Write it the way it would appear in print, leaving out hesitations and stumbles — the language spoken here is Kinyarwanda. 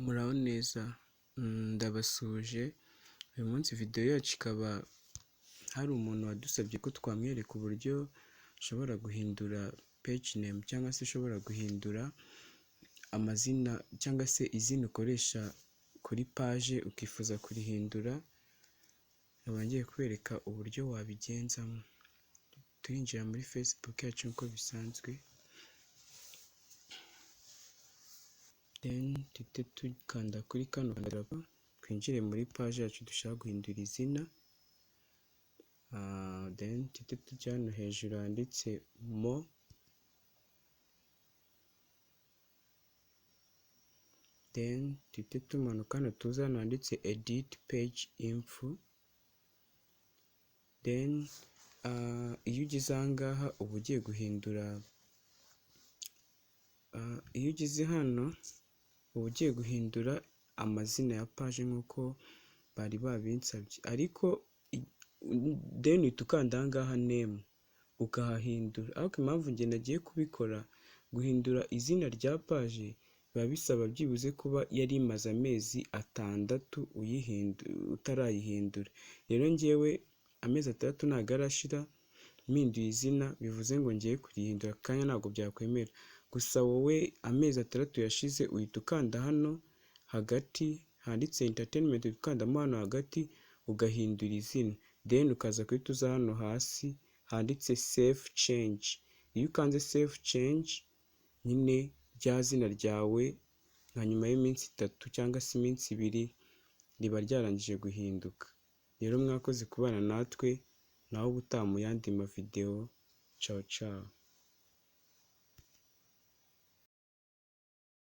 Muraho neza, ndabasuje. Uyu munsi video yacu ikaba hari umuntu wadusabye ko twamwereka uburyo ushobora guhindura page name cyangwa se ushobora guhindura amazina cyangwa se izina ukoresha kuri page ukifuza kurihindura. Ngiye kwereka uburyo wabigenzamo. Turinjira muri Facebook yacu uko bisanzwe, then tujye tukanda kuri kano kandarapo twinjire muri page yacu dushaka guhindura izina. Then tujye tujya hano hejuru handitse mo, then tujye tumanuka hano tuza hano handitse edit page info. Then iyo ugeze aha ngaha uba ugiye guhindura, iyo ugeze hano uba ugiye guhindura amazina ya page nk'uko bari babinsabye, ariko then uhita ukanda aha ngaha name ukahahindura. Ariko impamvu njye nagiye kubikora, guhindura izina rya page biba bisaba byibuze kuba yari imaze amezi 6 utarayihindura. Rero njyewe amezi 6 ntabwo arashira mpinduye izina, bivuze ngo ngiye kurihindura kanya ntabwo byakwemera. Gusa wowe amezi 6 yashize uhita ukanda hano hagati handitse entertainment, ukandamo hano hagati ugahindura izina, then ukaza kuhita uza hano hasi handitse save change. Iyo ukanze save change nyine rya zina ryawe nka nyuma y'iminsi 3 cyangwa se iminsi 2 riba ryarangije guhinduka. Rero mwakoze kubana natwe, naho ubutaha mu yandi ma video. Ciao ciao.